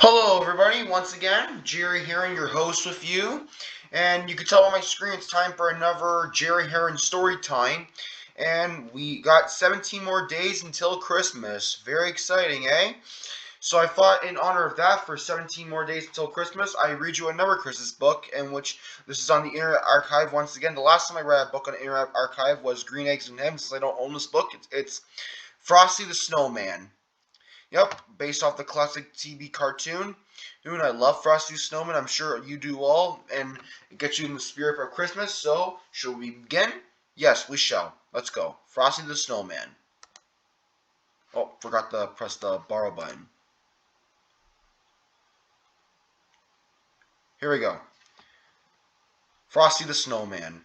Hello, everybody. Once again, Jerry Haron, your host, with you. And you can tell on my screen it's time for another Jerry Haron Story Time. And we got 17 more days until Christmas. Very exciting, eh? So I thought, in honor of that, for 17 more days until Christmas, I read you another Christmas book, in which this is on the Internet Archive once again. The last time I read a book on the Internet Archive was Green Eggs and Ham. Since I don't own this book, it's Frosty the Snowman. Yep, based off the classic TV cartoon. Dude, I love Frosty the Snowman. I'm sure you do all, and it gets you in the spirit of Christmas. So, shall we begin? Yes, we shall. Let's go. Frosty the Snowman. Oh, forgot to press the borrow button. Here we go. Frosty the Snowman.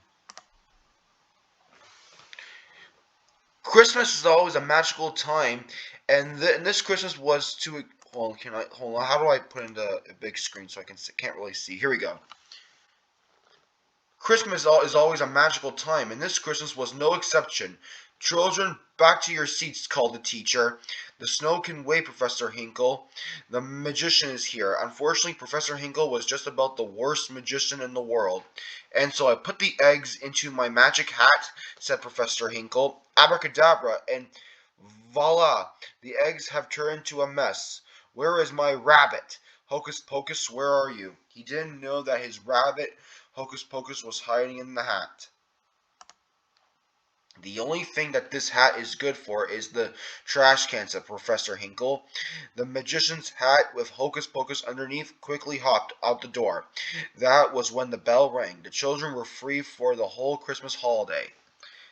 Christmas is always a magical time, and this Christmas was to. Hold can I hold on? How do I put into a big screen so I can't really see? Here we go. Christmas is always a magical time, and this Christmas was no exception. Children, back to your seats, called the teacher. The snow can wait, Professor Hinkle. The magician is here. Unfortunately, Professor Hinkle was just about the worst magician in the world. And so I put the eggs into my magic hat, said Professor Hinkle. Abracadabra, and voila, the eggs have turned into a mess. Where is my rabbit? Hocus Pocus, where are you? He didn't know that his rabbit, Hocus Pocus, was hiding in the hat. The only thing that this hat is good for is the trash can, said Professor Hinkle. The magician's hat with Hocus Pocus underneath quickly hopped out the door. That was when the bell rang. The children were free for the whole Christmas holiday.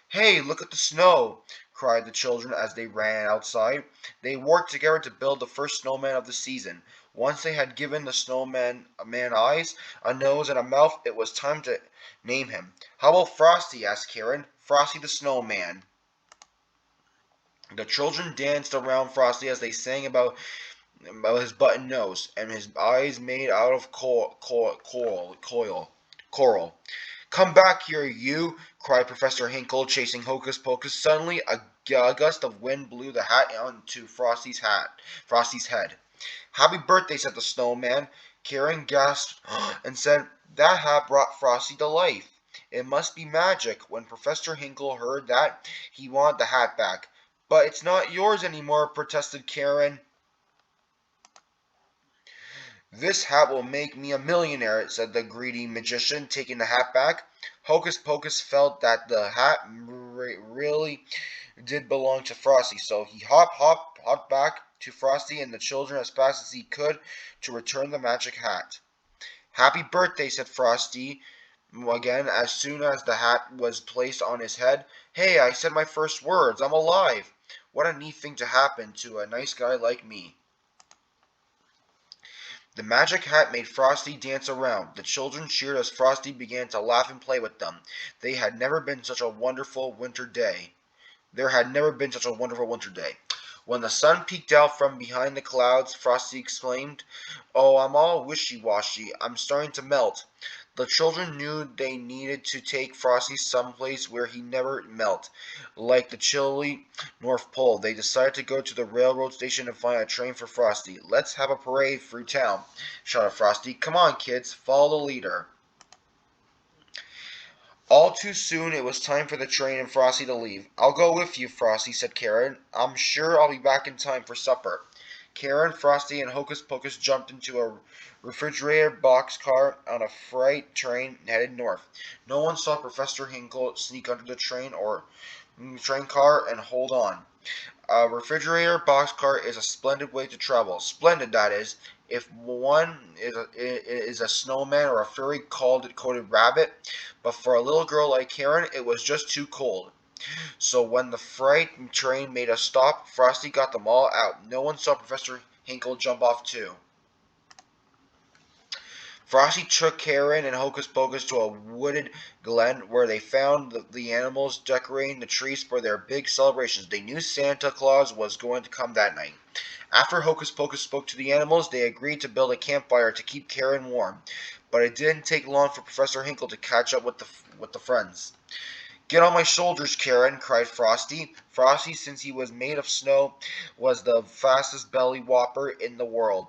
Hey, look at the snow! Cried the children as they ran outside. They worked together to build the first snowman of the season. Once they had given the snowman a man eyes, a nose, and a mouth, it was time to name him. How about Frosty? Asked Karen. Frosty the Snowman. The children danced around Frosty as they sang about his button nose and his eyes made out of coral. Come back here, you! Cried Professor Hinkle, chasing Hocus Pocus. Suddenly, a gust of wind blew the hat onto Frosty's head. Happy birthday, said the snowman. Karen gasped and said, that hat brought Frosty to life. It must be magic. When Professor Hinkle heard that, he wanted the hat back. But it's not yours anymore, protested Karen. This hat will make me a millionaire, said the greedy magician, taking the hat back. Hocus Pocus felt that the hat really did belong to Frosty, so he hopped back to Frosty and the children as fast as he could to return the magic hat. Happy birthday, said Frosty again as soon as the hat was placed on his head. Hey, I said my first words. I'm alive. What a neat thing to happen to a nice guy like me. The magic hat made Frosty dance around. The children cheered as Frosty began to laugh and play with them. They had never been such a wonderful winter day. There had never been such a wonderful winter day. When the sun peeked out from behind the clouds, Frosty exclaimed, oh, I'm all wishy-washy. I'm starting to melt. The children knew they needed to take Frosty someplace where he never melt, like the chilly North Pole. They decided to go to the railroad station and find a train for Frosty. Let's have a parade through town, shouted Frosty. Come on, kids, follow the leader. All too soon it was time for the train and Frosty to leave. I'll go with you, Frosty, said Karen. I'm sure I'll be back in time for supper. Karen, Frosty, and Hocus Pocus jumped into a refrigerator boxcar on a freight train headed north. No one saw Professor Hinkle sneak under the train car and hold on. A refrigerator boxcar is a splendid way to travel. Splendid, that is. If one is a snowman or a furry coated rabbit, but for a little girl like Karen, it was just too cold. So when the freight train made a stop, Frosty got them all out. No one saw Professor Hinkle jump off too. Frosty took Karen and Hocus Pocus to a wooded glen where they found the animals decorating the trees for their big celebrations. They knew Santa Claus was going to come that night. After Hocus Pocus spoke to the animals, they agreed to build a campfire to keep Karen warm. But it didn't take long for Professor Hinkle to catch up with the friends. Get on my shoulders, Karen, cried Frosty. Frosty, since he was made of snow, was the fastest belly whopper in the world.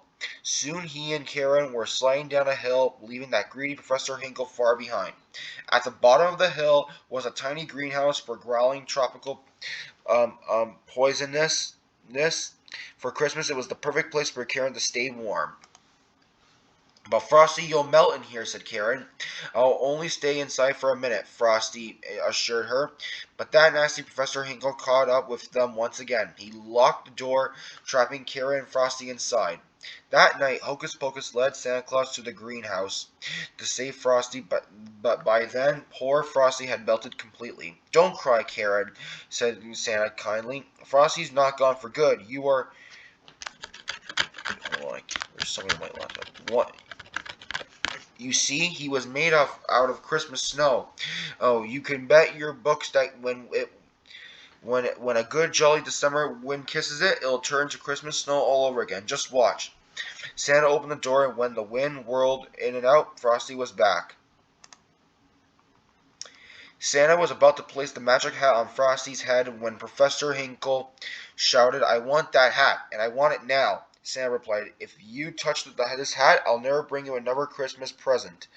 Soon he and Karen were sliding down a hill, leaving that greedy Professor Hinkle far behind. At the bottom of the hill was a tiny greenhouse for growling tropical poisonous. For Christmas, it was the perfect place for Karen to stay warm. "But Frosty, you'll melt in here," said Karen. "I'll only stay inside for a minute," Frosty assured her. But that nasty Professor Hinkle caught up with them once again. He locked the door, trapping Karen and Frosty inside. That night, Hocus Pocus led Santa Claus to the greenhouse to save Frosty, but by then, poor Frosty had melted completely. "Don't cry, Karen," said Santa kindly. "Frosty's not gone for good. You are..." Hold on, there's something on my laptop. What? "You see, he was made out of Christmas snow. Oh, you can bet your books that when a good jolly December wind kisses it, it'll turn to Christmas snow all over again. Just watch." Santa opened the door, and when the wind whirled in and out, Frosty was back. Santa was about to place the magic hat on Frosty's head when Professor Hinkle shouted, "I want that hat, and I want it now." Santa replied, "If you touch this hat, I'll never bring you another Christmas present.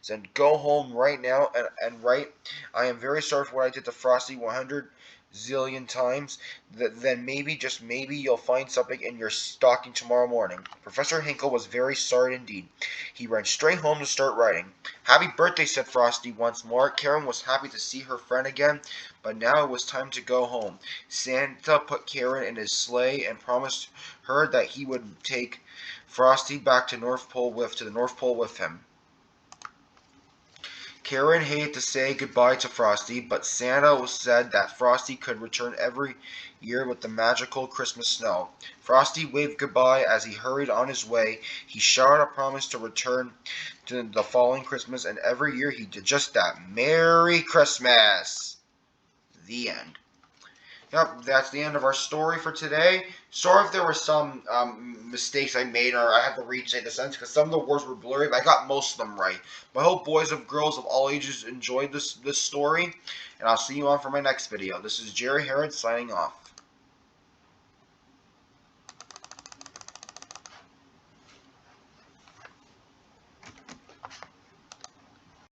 So go home right now and write, 'I am very sorry for what I did to Frosty 100 zillion times.' Then maybe, just maybe, you'll find something in your stocking tomorrow morning." Professor Hinkle was very sorry indeed. He ran straight home to start writing. "Happy birthday," said Frosty once more. Karen was happy to see her friend again, but now it was time to go home. Santa put Karen in his sleigh and promised her that he would take Frosty back to the North Pole with him. Karen hated to say goodbye to Frosty, but Santa said that Frosty could return every year with the magical Christmas snow. Frosty waved goodbye as he hurried on his way. He shouted a promise to return to the following Christmas, and every year he did just that. Merry Christmas! The end. Yep, that's the end of our story for today. Sorry if there were some mistakes I made or I had to restate the sentence because some of the words were blurry, but I got most of them right. But I hope boys and girls of all ages enjoyed this story, and I'll see you on for my next video. This is Jerry Haron signing off.